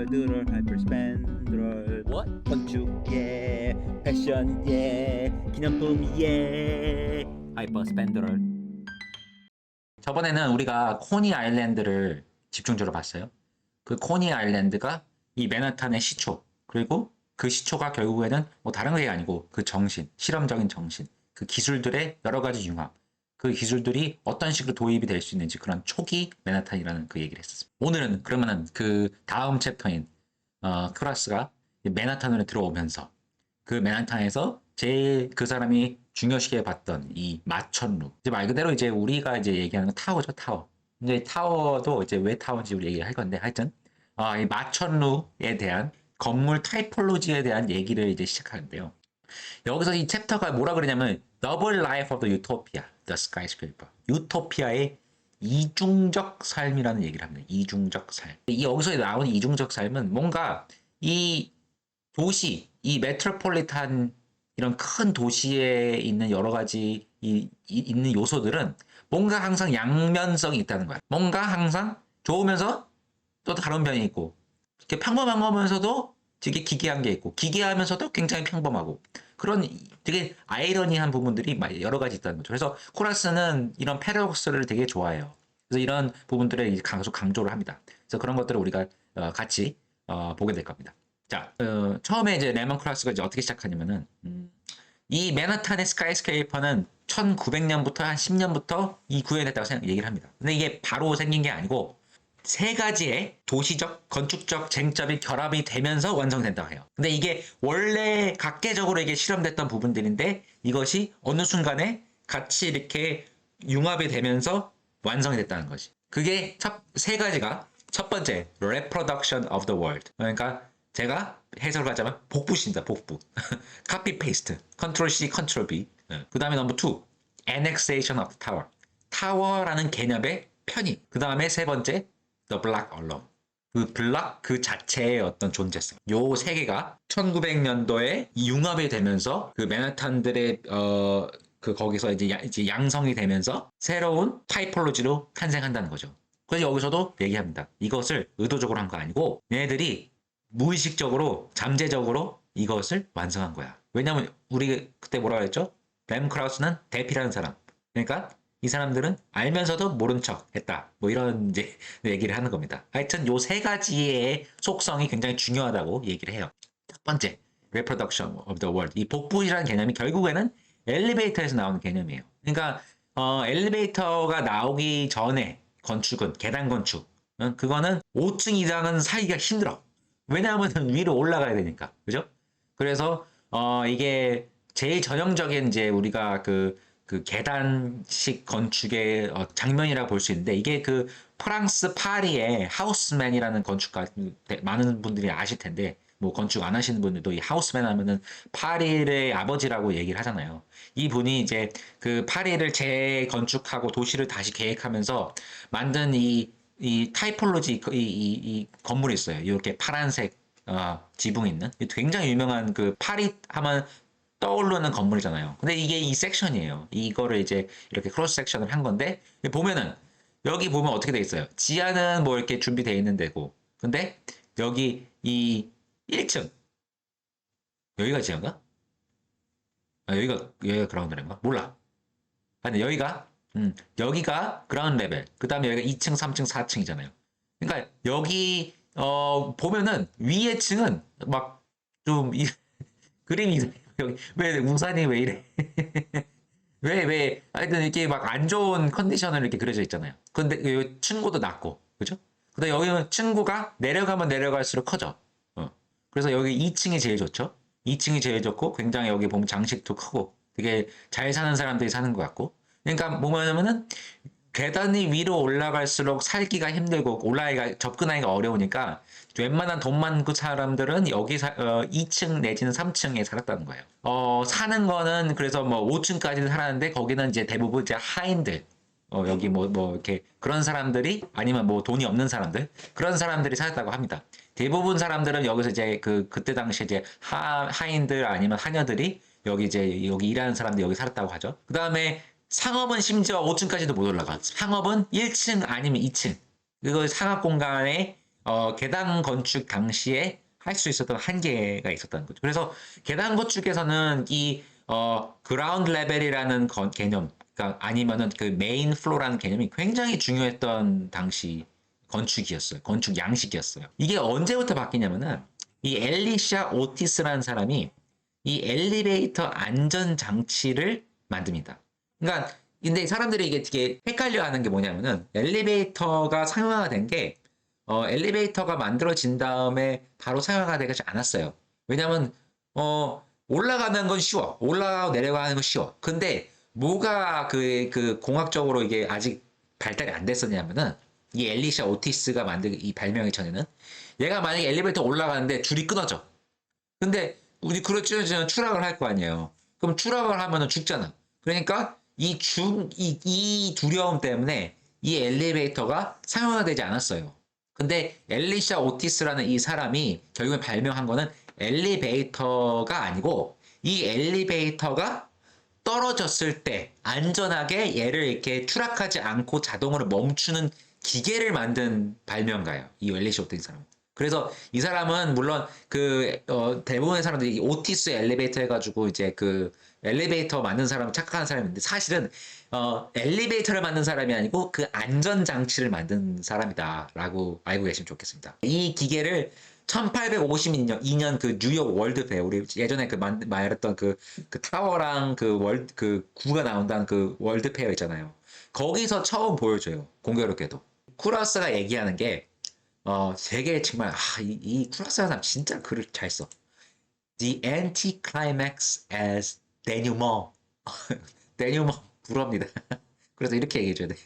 월드럴 하이퍼스펜드럴 What? 건축 예 패션 예 기념품 예 하이퍼스펜드럴. 저번에는 우리가 코니 아일랜드를 집중적으로 봤어요. 그 코니 아일랜드가 이 맨하탄의 시초, 그리고 그 시초가 결국에는 뭐 다른 게 아니고 그 정신, 실험적인 정신, 그 기술들의 여러 가지 융합, 그 기술들이 어떤 식으로 도입이 될 수 있는지 그런 초기 맨하탄이라는 그 얘기를 했었습니다. 오늘은 그러면은 그 다음 챕터인 크라스가 맨하탄으로 들어오면서 그 맨하탄에서 제일 그 사람이 중요시해 봤던 이 마천루. 이제 말 그대로 이제 우리가 이제 얘기하는 건 타워죠, 타워. 근데 타워도 이제 왜 타워인지 우리 얘기를 할 건데 하여튼 이 마천루에 대한 건물 타이폴로지에 대한 얘기를 이제 시작하는데요. 여기서 이 챕터가 뭐라 그러냐면 Double Life of the Utopia, the Skyscraper. 유토피아의 이중적 삶이라는 얘기를 합니다. 이중적 삶. 이 여기서 나오는 이중적 삶은 뭔가 이 도시, 이 메트로폴리탄 이런 큰 도시에 있는 여러 가지 있는 요소들은 뭔가 항상 양면성이 있다는 거야. 뭔가 항상 좋으면서 또 다른 면이 있고, 이렇게 평범한 거면서도 되게 기괴한 게 있고, 기괴하면서도 굉장히 평범하고, 그런 되게 아이러니한 부분들이 여러 가지 있다는 거죠. 그래서 코라스는 이런 패러독스를 되게 좋아해요. 그래서 이런 부분들을 계속 강조를 합니다. 그래서 그런 것들을 우리가 같이 보게 될 겁니다. 자, 처음에 이제 레먼 클라스가 이제 어떻게 시작하냐면은, 이 맨하탄의 스카이스케이퍼는 1900년부터 한 10년부터 이 구현됐다고 얘기를 합니다. 근데 이게 바로 생긴 게 아니고, 세 가지의 도시적, 건축적 쟁점이 결합이 되면서 완성된다고 해요. 근데 이게 원래 각계적으로 이게 실험됐던 부분들인데, 이것이 어느 순간에 같이 이렇게 융합이 되면서 완성이 됐다는 것이. 그게 세 가지가, 첫 번째, reproduction of the world. 그러니까, 제가 해석을 하자면 복붙입니다. 복붙. copy paste. 컨트롤 C, 컨트롤 B. 그 다음에 넘버 2. annexation of the tower. 타워라는 개념의 편입. 그 다음에 세 번째. the block alone. 그 블락 그 자체의 어떤 존재성. 요 세 개가 1900년도에 융합이 되면서 그 맨하탄들의 그 거기서 이제 양성이 되면서 새로운 타이폴로지로 탄생한다는 거죠. 그래서 여기서도 얘기합니다. 이것을 의도적으로 한 거 아니고 얘네들이 무의식적으로 잠재적으로 이것을 완성한 거야. 왜냐면 우리 그때 뭐라고 했죠? 램 크라우스는 대피라는 사람. 그러니까 이 사람들은 알면서도 모른 척 했다. 뭐 이런 이제 얘기를 하는 겁니다. 하여튼 요 세 가지의 속성이 굉장히 중요하다고 얘기를 해요. 첫 번째, reproduction of the world. 이 복붙이라는 개념이 결국에는 엘리베이터에서 나오는 개념이에요. 그러니까 엘리베이터가 나오기 전에 건축은 계단 건축. 그거는 5층 이상은 사기가 힘들어. 왜냐하면 위로 올라가야 되니까. 그죠? 그래서, 이게 제일 전형적인 이제 우리가 그 계단식 건축의 장면이라고 볼 수 있는데, 이게 그 프랑스 파리의 하우스맨이라는 건축가, 많은 분들이 아실 텐데, 뭐 건축 안 하시는 분들도 이 하우스맨 하면은 파리의 아버지라고 얘기를 하잖아요. 이 분이 이제 그 파리를 재건축하고 도시를 다시 계획하면서 만든 이 타이폴로지 이 건물이 있어요. 이렇게 파란색 지붕 있는 굉장히 유명한 그 파리 하면 떠오르는 건물이잖아요. 근데 이게 이 섹션이에요. 이거를 이제 이렇게 크로스 섹션을 한 건데 보면은 여기 보면 어떻게 돼 있어요. 지하는 뭐 이렇게 준비되어 있는 데고, 근데 여기 이 1층 여기가 지하인가? 여기가 그라운드인가? 몰라. 아니 여기가 그라운드 레벨. 그 다음에 여기가 2층, 3층, 4층이잖아요. 그러니까 여기 보면은 위에 층은 막 좀 그림이 여기 왜 우산이 왜 이래? 왜 하여튼 이렇게 막 안 좋은 컨디션으로 이렇게 그려져 있잖아요. 근데 여기 층고도 낮고, 그죠? 근데 여기는 층고가 내려가면 내려갈수록 커져. 그래서 여기 2층이 제일 좋죠. 2층이 제일 좋고 굉장히 여기 보면 장식도 크고 되게 잘 사는 사람들이 사는 것 같고. 그러니까 뭐냐면은 계단이 위로 올라갈수록 살기가 힘들고 올라가기가 접근하기가 어려우니까 웬만한 돈 많은 사람들은 여기 2층 내지는 3층에 살았다는 거예요. 사는 거는 그래서 뭐 5층까지는 살았는데 거기는 이제 대부분 이제 하인들, 여기 뭐 이렇게 그런 사람들이 아니면 뭐 돈이 없는 사람들 그런 사람들이 살았다고 합니다. 대부분 사람들은 여기서 이제 그때 당시에 이제 하인들 아니면 하녀들이 여기 일하는 사람들이 여기 살았다고 하죠. 그 다음에 상업은 심지어 5층까지도 못 올라가. 상업은 1층 아니면 2층. 그거 상업 공간에 계단 건축 당시에 할 수 있었던 한계가 있었다는 거죠. 그래서 계단 건축에서는 이 그라운드 레벨이라는 개념, 그러니까 아니면은 그 메인 플로어라는 개념이 굉장히 중요했던 당시 건축이었어요. 건축 양식이었어요. 이게 언제부터 바뀌냐면은 이 엘리샤 오티스라는 사람이 이 엘리베이터 안전 장치를 만듭니다. 그러니까 근데 사람들이 이게 되게 헷갈려 하는 게 뭐냐면은 엘리베이터가 상용화가 된 게 엘리베이터가 만들어진 다음에 바로 상용화가 되지 않았어요. 왜냐면 올라가는 건 쉬워. 올라가고 내려가는 건 쉬워. 근데 뭐가 그 공학적으로 이게 아직 발달이 안 됐었냐면은 이 엘리샤 오티스가 만든 이 발명의 전에는 얘가 만약에 엘리베이터 올라가는데 줄이 끊어져. 근데 우리 그렇죠. 추락을 할 거 아니에요. 그럼 추락을 하면은 죽잖아. 그러니까 이 두려움 때문에 이 엘리베이터가 상용화되지 않았어요. 근데 엘리샤 오티스라는 이 사람이 결국에 발명한 거는 엘리베이터가 아니고 이 엘리베이터가 떨어졌을 때 안전하게 얘를 이렇게 추락하지 않고 자동으로 멈추는 기계를 만든 발명가예요. 이 엘리샤 오티스 사람. 그래서 이 사람은 물론 대부분의 사람들이 오티스 엘리베이터 해가지고 이제 그 엘리베이터 만든 사람은 착각하는 사람인데 사실은 엘리베이터를 만든 사람이 아니고 그 안전 장치를 만든 사람이다라고 알고 계시면 좋겠습니다. 이 기계를 1852년 그 뉴욕 월드페어 우리 예전에 말했던 그 타워랑 그 구가 나온다는 그 월드페어 있잖아요. 거기서 처음 보여줘요. 공교롭게도 쿠라스가 얘기하는 게 되게 정말 이 쿠라스라는 사람 진짜 글을 잘 써. The anticlimax as denouement. denouement 불어입니다. 그래서 이렇게 얘기해줘야 돼요.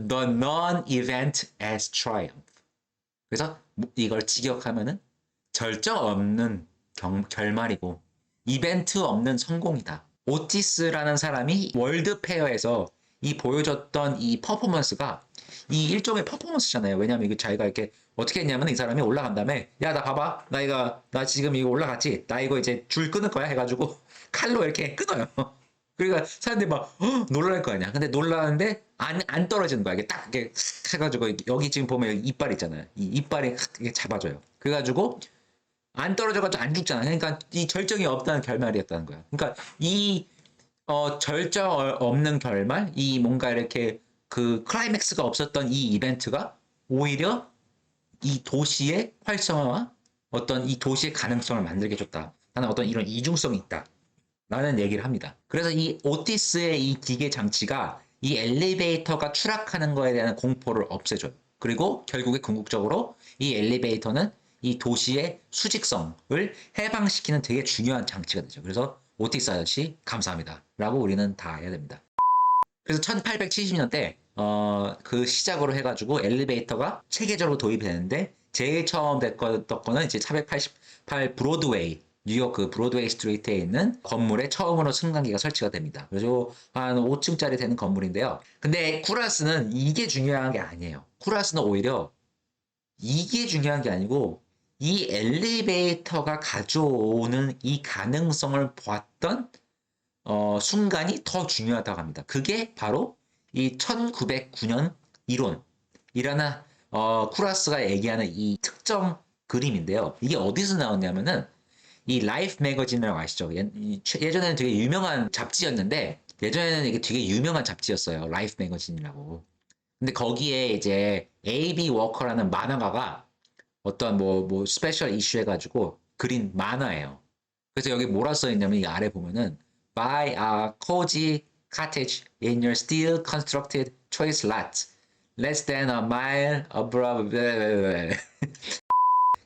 The non-event as triumph. 그래서 이걸 직역하면은 절정 없는 결말이고 이벤트 없는 성공이다. 오티스라는 사람이 월드페어에서 이 보여줬던 이 퍼포먼스가 이 일종의 퍼포먼스잖아요. 왜냐면 이거 자기가 이렇게 어떻게 했냐면 이 사람이 올라간 다음에 야 나 봐봐 나 지금 이거 올라갔지 나 이거 이제 줄 끊을 거야 해가지고 칼로 이렇게 끊어요. 그러니까 사람들이 막 놀랄 거 아니야. 근데 놀라는데 안 떨어지는 거야. 이게 딱 이렇게 해가지고 여기 지금 보면 여기 이빨 있잖아요. 이 이빨이 이렇게 잡아줘요. 그래가지고 안 떨어져가지고 안 죽잖아. 그러니까 이 절정이 없다는 결말이었다는 거야. 그러니까 이 절정 없는 결말, 이 뭔가 이렇게 그 클라이맥스가 없었던 이 이벤트가 오히려 이 도시의 활성화와 어떤 이 도시의 가능성을 만들게 줬다. 나는 어떤 이런 이중성이 있다. 라는 얘기를 합니다. 그래서 이 오티스의 이 기계 장치가 이 엘리베이터가 추락하는 거에 대한 공포를 없애줘요. 그리고 결국에 궁극적으로 이 엘리베이터는 이 도시의 수직성을 해방시키는 되게 중요한 장치가 되죠. 그래서 오티스 아저씨 감사합니다. 라고 우리는 다 해야 됩니다. 그래서 1870년대 그 시작으로 해가지고 엘리베이터가 체계적으로 도입이 되는데 제일 처음 됐던 거는 이제 488 브로드웨이 뉴욕 그 브로드웨이 스트리트에 있는 건물에 처음으로 승강기가 설치가 됩니다. 그래서 한 5층짜리 되는 건물인데요. 근데 쿠라스는 이게 중요한 게 아니에요. 쿠라스는 오히려 이게 중요한 게 아니고 이 엘리베이터가 가져오는 이 가능성을 보았던 순간이 더 중요하다고 합니다. 그게 바로 이 1909년 이론이라는 쿠라스가 얘기하는 이 특정 그림인데요. 이게 어디서 나왔냐면은 이 라이프 매거진이라고 아시죠? 예전에는 되게 유명한 잡지였는데 예전에는 이게 되게 유명한 잡지였어요. 라이프 매거진이라고. 근데 거기에 이제 A.B. 워커라는 만화가가 어떤 뭐 스페셜 이슈 해가지고 그린 만화예요. 그래서 여기 뭐라 써있냐면 이 아래 보면은 Buy a cozy cottage in your steel constructed choice lot less than a mile above.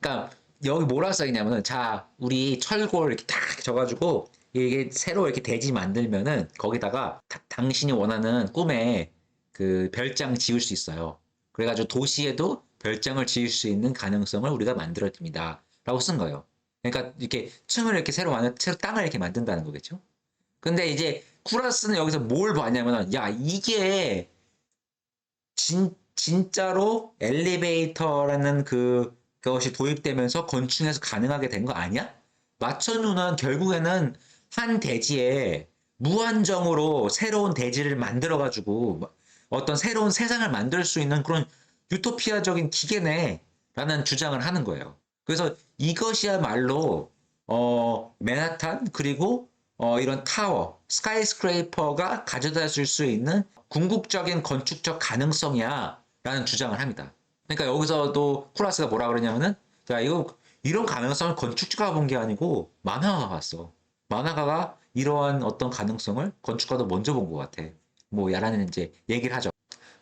그러니까 여기 뭐라 써있냐면은 자 우리 철골 이렇게 딱 져가지고 이게 새로 이렇게 대지 만들면은 거기다가 당신이 원하는 꿈에 그 별장 지을 수 있어요. 그래가지고 도시에도 별장을 지을 수 있는 가능성을 우리가 만들어줍니다. 라고 쓴 거예요. 그러니까 이렇게 층을 이렇게 새로 땅을 이렇게 만든다는 거겠죠. 근데 이제 쿠라스는 여기서 뭘 봤냐면은 야 이게 진짜로 엘리베이터라는 그것이 도입되면서 건축에서 가능하게 된 거 아니야? 마천루는 결국에는 한 대지에 무한정으로 새로운 대지를 만들어가지고 어떤 새로운 세상을 만들 수 있는 그런 유토피아적인 기계네. 라는 주장을 하는 거예요. 그래서 이것이야말로 맨하탄 그리고 이런 타워, 스카이스크레이퍼가 가져다 줄 수 있는 궁극적인 건축적 가능성이야 라는 주장을 합니다. 그러니까 여기서도 쿠라스가 뭐라 그러냐면은 자 이거 이런 가능성을 건축가가 본 게 아니고 만화가가 봤어. 만화가가 이러한 어떤 가능성을 건축가도 먼저 본 것 같아. 뭐 야라는 이제 얘기를 하죠.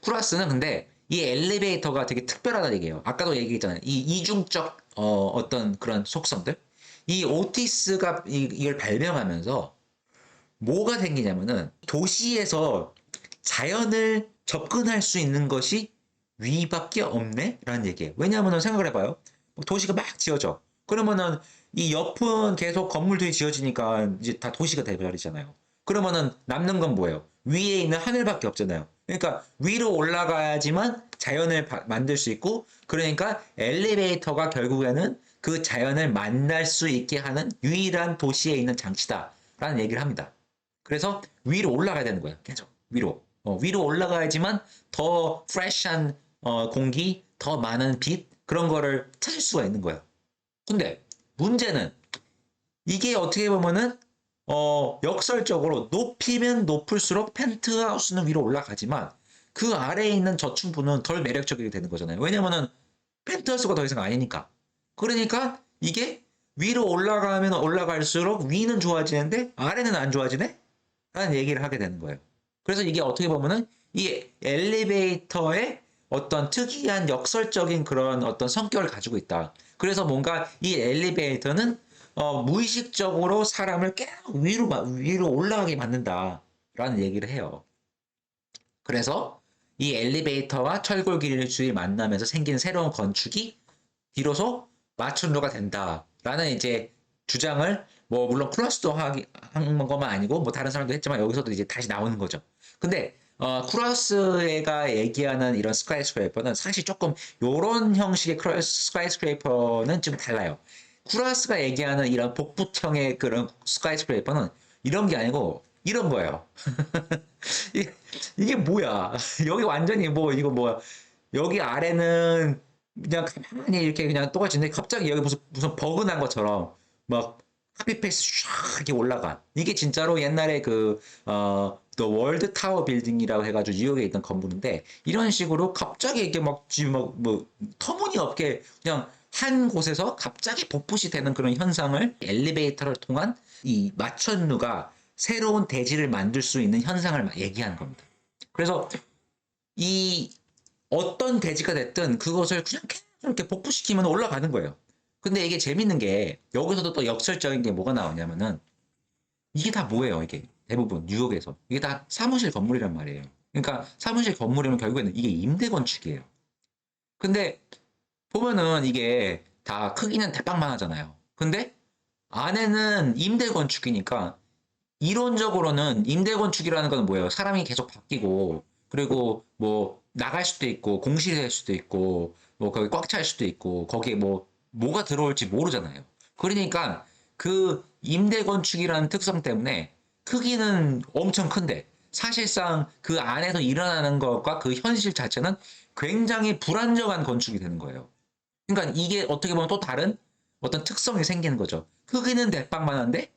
쿠라스는 근데 이 엘리베이터가 되게 특별하다는 얘기예요. 아까도 얘기했잖아요. 이 이중적 어떤 그런 속성들. 이 오티스가 이걸 발명하면서 뭐가 생기냐면은 도시에서 자연을 접근할 수 있는 것이 위밖에 없네? 라는 얘기예요. 왜냐하면 생각을 해봐요. 도시가 막 지어져. 그러면은 이 옆은 계속 건물들이 지어지니까 이제 다 도시가 돼버리잖아요. 그러면은 남는 건 뭐예요? 위에 있는 하늘밖에 없잖아요. 그러니까 위로 올라가야지만 자연을 만들 수 있고, 그러니까 엘리베이터가 결국에는 그 자연을 만날 수 있게 하는 유일한 도시에 있는 장치다라는 얘기를 합니다. 그래서 위로 올라가야 되는 거예요. 계속 위로. 위로 올라가야지만 더 프레시한 공기, 더 많은 빛 그런 거를 찾을 수가 있는 거예요. 근데 문제는 이게 어떻게 보면은 역설적으로 높이면 높을수록 펜트하우스는 위로 올라가지만 그 아래에 있는 저층부는 덜 매력적이게 되는 거잖아요. 왜냐면은 펜트하우스가 더 이상 아니니까. 그러니까 이게 위로 올라가면 올라갈수록 위는 좋아지는데 아래는 안 좋아지네? 라는 얘기를 하게 되는 거예요. 그래서 이게 어떻게 보면은 이 엘리베이터의 어떤 특이한 역설적인 그런 어떤 성격을 가지고 있다. 그래서 뭔가 이 엘리베이터는 무의식적으로 사람을 계속 위로 올라가게 만든다라는 얘기를 해요. 그래서 이 엘리베이터와 철골 기술이 만나면서 생긴 새로운 건축이 비로소 마천루가 된다라는 이제 주장을 뭐 물론 쿠라스도 한 것만 아니고 뭐 다른 사람도 했지만 여기서도 이제 다시 나오는 거죠. 근데 쿠라스가 얘기하는 이런 스카이스크레이퍼는 사실 조금 요런 형식의 스카이스크레이퍼는 좀 달라요. 쿠라스가 얘기하는 이런 복붙형의 그런 스카이스크레이퍼는 이런 게 아니고 이런 거예요. 이게 뭐야? 여기 완전히 뭐 이거 뭐야? 여기 아래는 그냥 가만히 이렇게 그냥 똑같이 있는데 갑자기 여기 무슨 버그 난 것처럼 막 카피 페이스 쫙 이렇게 올라가. 이게 진짜로 옛날에 The 월드 타워 빌딩이라고 해가지고 뉴욕에 있던 건물인데 이런 식으로 갑자기 이렇게 막 지금 뭐 터무니없게 그냥 한 곳에서 갑자기 복붙이 되는 그런 현상을 엘리베이터를 통한 이 마천루가 새로운 대지를 만들 수 있는 현상을 얘기하는 겁니다. 그래서 이 어떤 대지가 됐든 그것을 그냥 계속 이렇게 복붙시키면 올라가는 거예요. 근데 이게 재밌는 게 여기서도 또 역설적인 게 뭐가 나오냐면은 이게 다 뭐예요, 이게 대부분 뉴욕에서 이게 다 사무실 건물이란 말이에요. 그러니까 사무실 건물이면 결국에는 이게 임대 건축이에요. 근데 보면은 이게 다 크기는 대빵만하잖아요. 근데 안에는 임대 건축이니까 이론적으로는 임대 건축이라는 건 뭐예요? 사람이 계속 바뀌고 그리고 뭐 나갈 수도 있고 공실이 될 수도 있고 뭐 거기 꽉 찰 수도 있고 거기에 뭐가 들어올지 모르잖아요. 그러니까 그 임대 건축이라는 특성 때문에 크기는 엄청 큰데 사실상 그 안에서 일어나는 것과 그 현실 자체는 굉장히 불안정한 건축이 되는 거예요. 그러니까 이게 어떻게 보면 또 다른 어떤 특성이 생기는 거죠. 크기는 대빵만한데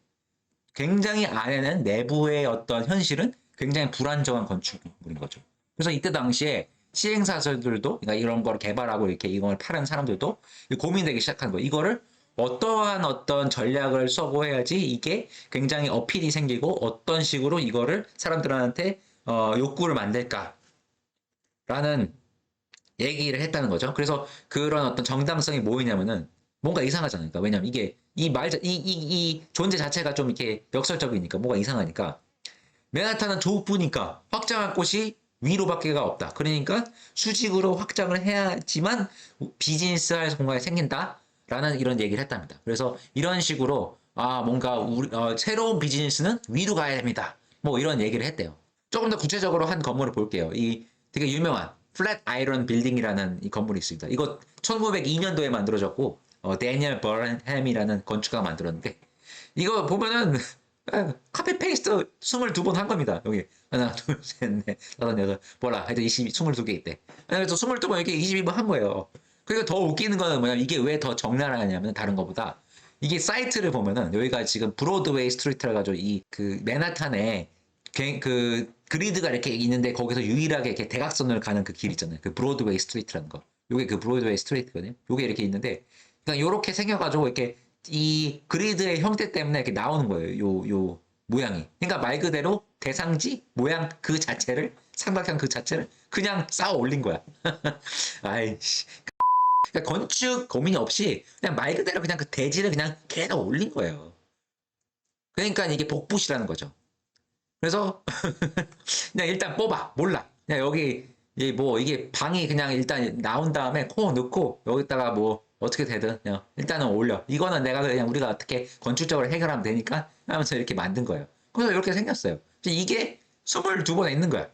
굉장히 안에는 내부의 어떤 현실은 굉장히 불안정한 건축물인 거죠. 그래서 이때 당시에 시행사들도 그러니까 이런 걸 개발하고 이렇게 이걸 파는 사람들도 고민되기 시작한 거예요. 이거를 어떠한 어떤 전략을 써고 해야지 이게 굉장히 어필이 생기고 어떤 식으로 이거를 사람들한테 욕구를 만들까라는 얘기를 했다는 거죠. 그래서 그런 어떤 정당성이 뭐냐면은 뭔가 이상하잖아요. 그러니까 왜냐면 이게 이 존재 자체가 좀 이렇게 역설적이니까 뭐가 이상하니까 맨하탄은 좁으니까 확장할 곳이 위로밖에가 없다. 그러니까 수직으로 확장을 해야지만 비즈니스 할 공간이 생긴다라는 이런 얘기를 했답니다. 그래서 이런 식으로 뭔가 새로운 비즈니스는 위로 가야 됩니다. 뭐 이런 얘기를 했대요. 조금 더 구체적으로 한 건물을 볼게요. 이 되게 유명한 플랫 아이런 빌딩이라는 이 건물이 있습니다. 이거 1902년도에 만들어졌고 데니얼 버햄이라는 건축가가 만들었는데 이거 보면은 카피 페이스트 22번 한 겁니다. 여기 하나 둘셋넷 다섯 여섯 뭐라 하여튼 22개 있대. 그래서 22번 이렇게 22번 한 거예요. 그리고 더 웃기는 거는 뭐냐면 이게 왜 더 적나라하냐면 다른 거보다 이게 사이트를 보면은 여기가 지금 브로드웨이 스트리트라 가지고 이 그 맨하탄에 그 그리드가 이렇게 있는데 거기서 유일하게 이렇게 대각선을 가는 그 길 있잖아요. 그 브로드웨이 스트리트라는 거. 요게 그 브로드웨이 스트리트거든요. 요게 이렇게 있는데 그냥 요렇게 생겨가지고 이렇게 이 그리드의 형태 때문에 이렇게 나오는 거예요. 요 모양이. 그러니까 말 그대로 대상지 모양 그 자체를 삼각형 그 자체를 그냥 쌓아 올린 거야. 아이씨. 그러니까 건축 고민이 없이 그냥 말 그대로 그냥 그 대지를 그냥 계속 올린 거예요. 그러니까 이게 복붙이라는 거죠. 그래서 그냥 일단 뽑아. 몰라. 그냥 여기 뭐 이게 방이 그냥 일단 나온 다음에 코 넣고 여기다가 뭐 어떻게 되든 그냥 일단은 올려. 이거는 내가 그냥 우리가 어떻게 건축적으로 해결하면 되니까 하면서 이렇게 만든 거예요. 그래서 이렇게 생겼어요. 이게 22번에 있는 거야.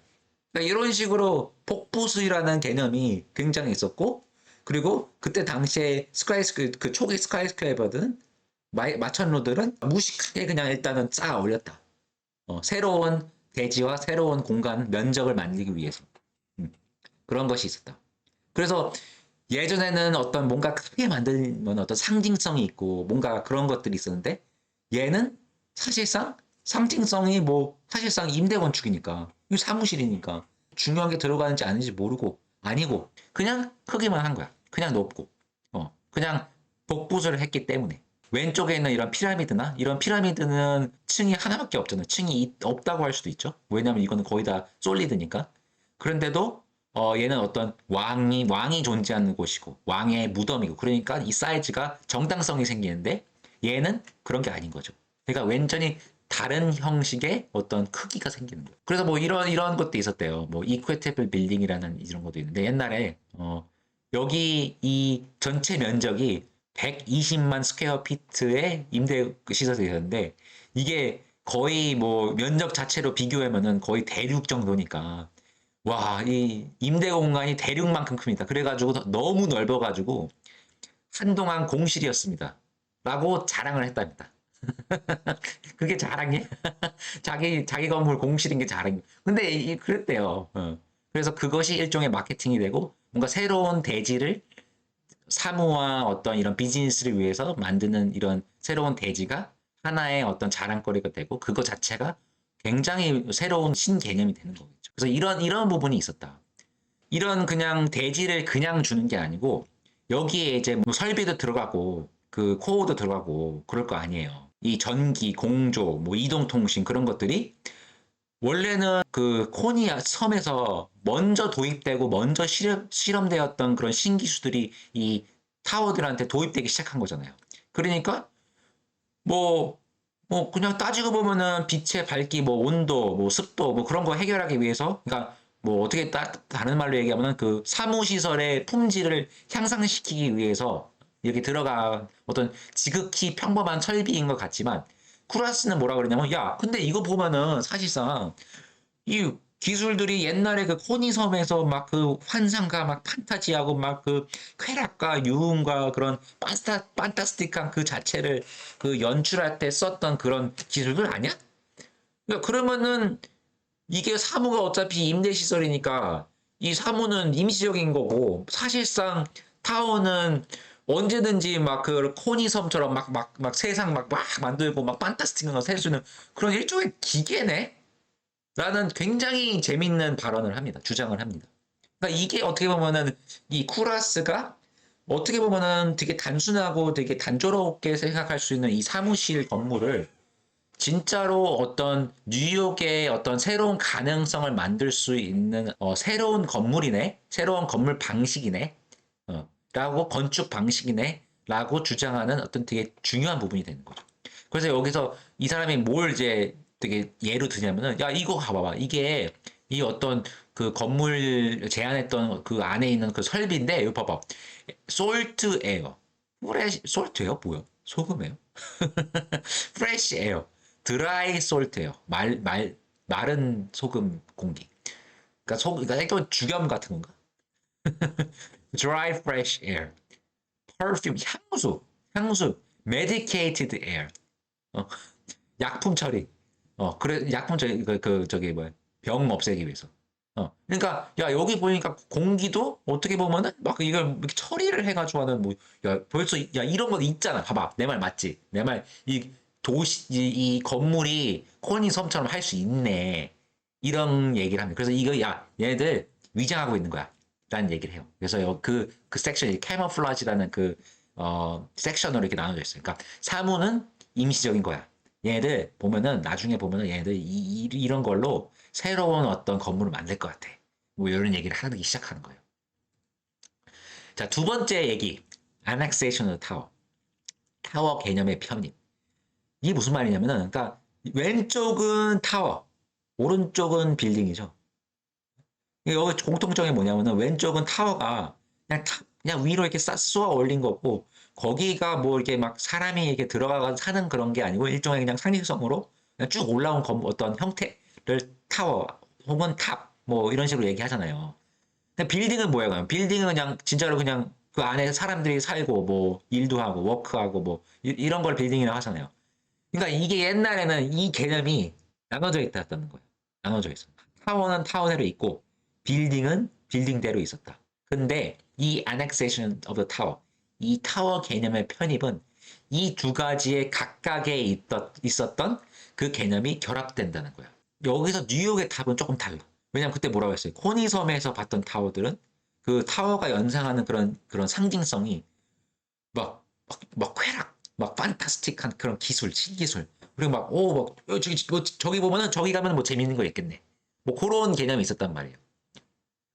그러니까 이런 식으로 복부수라는 개념이 굉장히 있었고 그리고 그때 당시에 그 초기 스카이스크레이버들은 마천루들은 무식하게 그냥 일단은 쌓아 올렸다. 새로운 대지와 새로운 공간, 면적을 만들기 위해서. 그런 것이 있었다. 그래서 예전에는 어떤 뭔가 크게 만들면 어떤 상징성이 있고 뭔가 그런 것들이 있었는데 얘는 사실상 상징성이 뭐 사실상 임대 건축이니까 이 사무실이니까 중요한 게 들어가는지 아닌지 모르고 아니고 그냥 크기만 한 거야. 그냥 높고 그냥 복부수를 했기 때문에 왼쪽에 있는 이런 피라미드나 이런 피라미드는 층이 하나밖에 없잖아요. 층이 없다고 할 수도 있죠. 왜냐하면 이거는 거의 다 솔리드니까. 그런데도 얘는 어떤 왕이 존재하는 곳이고 왕의 무덤이고 그러니까 이 사이즈가 정당성이 생기는데 얘는 그런 게 아닌 거죠. 그러니까 완전히 다른 형식의 어떤 크기가 생기는 거예요. 그래서 뭐 이런 것도 있었대요. 뭐 이퀄테이블 빌딩이라는 이런 것도 있는데 옛날에 여기 이 전체 면적이 120만 스퀘어 피트의 임대 시설이 있었는데 이게 거의 뭐 면적 자체로 비교하면은 거의 대륙 정도니까 와, 이 임대 공간이 대륙만큼 큽니다. 그래가지고 너무 넓어가지고 한동안 공실이었습니다. 라고 자랑을 했답니다. 그게 자랑이에요? 자기 건물 공실인 게 자랑이에요. 근데 그랬대요. 그래서 그것이 일종의 마케팅이 되고 뭔가 새로운 대지를 사무와 어떤 이런 비즈니스를 위해서 만드는 이런 새로운 대지가 하나의 어떤 자랑거리가 되고 그거 자체가 굉장히 새로운 신개념이 되는 거겠죠. 그래서 이런 부분이 있었다. 이런 그냥 대지를 그냥 주는 게 아니고 여기에 이제 뭐 설비도 들어가고 그 코어도 들어가고 그럴 거 아니에요. 이 전기, 공조, 뭐 이동통신 그런 것들이 원래는 그 코니아 섬에서 먼저 도입되고 먼저 실험되었던 그런 신기술들이 이 타워들한테 도입되기 시작한 거잖아요. 그러니까 뭐 그냥 따지고 보면은 빛의 밝기, 뭐 온도, 뭐 습도, 뭐 그런 거 해결하기 위해서, 그러니까 뭐 어떻게 다른 말로 얘기하면은 그 사무시설의 품질을 향상시키기 위해서 이렇게 들어간 어떤 지극히 평범한 설비인 것 같지만 쿠라스는 뭐라 그러냐면 야, 근데 이거 보면은 사실상 이 기술들이 옛날에 그 코니섬에서 막 그 환상과 막 판타지하고 막 그 쾌락과 유흥과 그런 판타스틱한 그 자체를 그 연출할 때 썼던 그런 기술들 아니야? 그러니까 그러면은 이게 사무가 어차피 임대시설이니까 이 사무는 임시적인 거고 사실상 타워는 언제든지 막 그 코니섬처럼 막 세상 막 만들고 막 판타스틱한 거 셀 수 있는 그런 일종의 기계네? 라는 굉장히 재밌는 발언을 합니다. 주장을 합니다. 그러니까 이게 어떻게 보면은 이 쿠라스가 어떻게 보면은 되게 단순하고 되게 단조롭게 생각할 수 있는 이 사무실 건물을 진짜로 어떤 뉴욕의 어떤 새로운 가능성을 만들 수 있는 새로운 건물이네, 새로운 건물 방식이네, 라고 건축 방식이네, 라고 주장하는 어떤 되게 중요한 부분이 되는 거죠. 그래서 여기서 이 사람이 뭘 이제 되게 예로 드냐면은 야 이거 봐봐봐 이게 이 어떤 그 건물 제안했던 그 안에 있는 그 설비인데 이거 봐봐 솔트 에어 프레시 솔트예요 뭐야 소금이에요 프레시 에어 드라이 솔트예요 마른 소금 공기 그러니까 이거 죽염 같은 건가 dry fresh air perfume 향수 medicated air 약품 처리 그래, 약품 저기, 저기, 뭐야, 병 없애기 위해서. 그러니까 야 여기 보니까 공기도 어떻게 보면은 막 이걸 이렇게 처리를 해가지고 하는 뭐 야 벌써 야 이런 거 있잖아. 봐봐 내 말 맞지? 내 말 이 도시 이 건물이 코니 섬처럼 할 수 있네. 이런 얘기를 합니다. 그래서 이거 야 얘네들 위장하고 있는 거야. 라는 얘기를 해요. 그래서 그 섹션이 캐머플라지라는 섹션으로 이렇게 나눠져 있어요. 그러니까 사무는 임시적인 거야. 얘네들 보면은 나중에 보면은 얘네들 이런 걸로 새로운 어떤 건물을 만들 것 같아. 뭐 이런 얘기를 하기 시작하는 거예요. 자, 두 번째 얘기. annexation of tower. 타워 개념의 편입. 이게 무슨 말이냐면은, 그러니까 왼쪽은 타워, 오른쪽은 빌딩이죠. 여기 공통점이 뭐냐면은 왼쪽은 타워가 그냥 위로 이렇게 쏘아 올린 거고 거기가 뭐 이렇게 막 사람이 이렇게 들어가서 사는 그런 게 아니고 일종의 그냥 상징성으로 그냥 쭉 올라온 어떤 형태를 타워 혹은 탑 뭐 이런 식으로 얘기하잖아요. 근데 빌딩은 뭐예요? 그냥 빌딩은 그냥 진짜로 그냥 그 안에 사람들이 살고 뭐 일도 하고 워크하고 뭐 이런 걸 빌딩이라고 하잖아요. 그러니까 이게 옛날에는 이 개념이 나눠져 있다는 거예요. 나눠져 있어. 타워는 타워대로 있고 빌딩은 빌딩대로 있었다. 근데 이 annexation of the tower, 이 타워 개념의 편입은 이 두 가지의 각각에 있었던 그 개념이 결합된다는 거야. 여기서 뉴욕의 탑은 조금 달라. 왜냐면 그때 뭐라고 했어요? 코니 섬에서 봤던 타워들은 그 타워가 연상하는 그런 상징성이 막 쾌락, 막 판타스틱한 그런 기술, 신기술. 그리고 막, 저기 보면은 저기 가면 뭐 재밌는 거 있겠네. 뭐 그런 개념이 있었단 말이에요.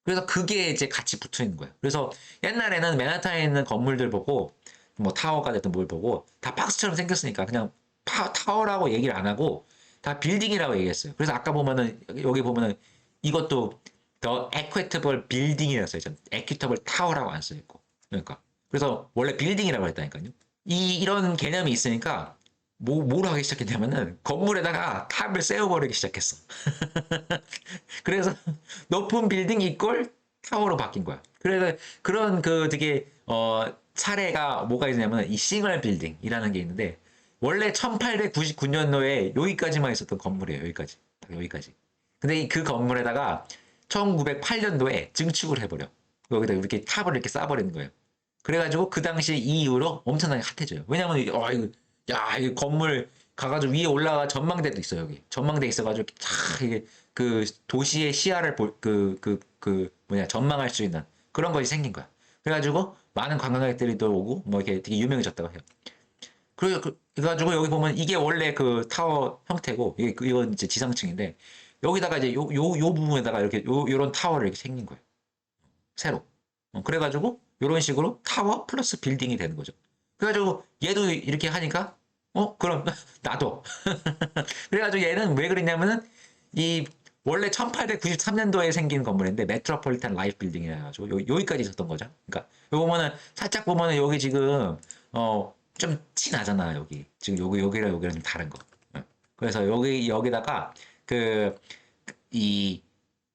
그래서 그게 이제 같이 붙어 있는 거예요. 그래서 옛날에는 맨하탄에 있는 건물들 보고 뭐 타워가 됐든 뭘 보고 다 박스처럼 생겼으니까 그냥 타워라고 얘기를 안 하고 다 빌딩이라고 얘기했어요. 그래서 아까 보면은 여기 보면은 이것도 더 equitable building이라고 써있죠. equitable tower라고 안 써있고. 그러니까 그래서 원래 빌딩이라고 했다니까요. 이런 개념이 있으니까 뭘 하기 시작했냐면은 건물에다가 탑을 세워버리기 시작했어. 그래서 높은 빌딩 이꼴 타워로 바뀐 거야. 그래서 그런 그 되게 사례가 뭐가 있냐면 이 싱글 빌딩이라는 게 있는데 원래 1899년도에 여기까지만 있었던 건물이에요. 여기까지. 근데 그 건물에다가 1908년도에 증축을 해버려. 여기다 이렇게 탑을 이렇게 쌓아버리는 거예요. 그래가지고 그 당시 이 이후로 엄청나게 핫해져요. 왜냐면 이 건물 가가지고 위에 올라가 전망대도 있어 여기. 전망대 있어가지고 쫙 이게 그 도시의 시야를 전망할 수 있는 그런 것이 생긴 거야. 그래가지고 많은 관광객들이 또 오고 뭐 이렇게 되게 유명해졌다고 해요. 그래가지고 여기 보면 이게 원래 그 타워 형태고 이건 이제 지상층인데 여기다가 이제 요 부분에다가 이렇게 요런 타워를 이렇게 생긴 거예요. 새로. 그래가지고 이런 식으로 타워 플러스 빌딩이 되는 거죠. 그래가지고 얘도 이렇게 하니까 그럼 나도. 그래가지고 얘는 왜 그랬냐면은 이 원래 1893년도에 생긴 건물인데 메트로폴리탄 라이프 빌딩이라 가지고 여기까지 있었던 거죠. 그러니까 여기 보면은 살짝 보면은 여기 지금 좀 진하잖아 여기 지금 여기랑 여기랑 좀 다른 거. 그래서 여기다가 이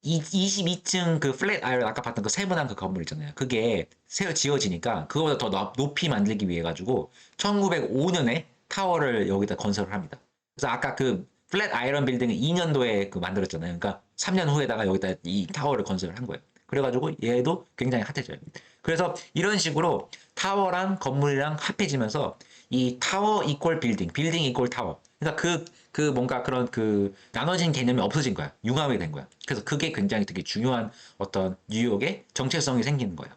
22층 그 플랫 아이런 아까 봤던 그 세모난 그 건물 있잖아요. 그게 새로 지어지니까 그거보다 더 높이 만들기 위해 가지고 1905년에 타워를 여기다 건설을 합니다. 그래서 아까 그 플랫 아이런 빌딩을 2년도에 그 만들었잖아요. 그러니까 3년 후에다가 여기다 이 타워를 건설을 한 거예요. 그래가지고 얘도 굉장히 핫해져요. 그래서 이런 식으로 타워랑 건물이랑 합해지면서 이 타워 이퀄 빌딩 이퀄 타워. 그러니까 뭔가 그런 나눠진 개념이 없어진 거야. 융합이 된 거야. 그래서 그게 굉장히 되게 중요한 어떤 뉴욕의 정체성이 생기는 거예요.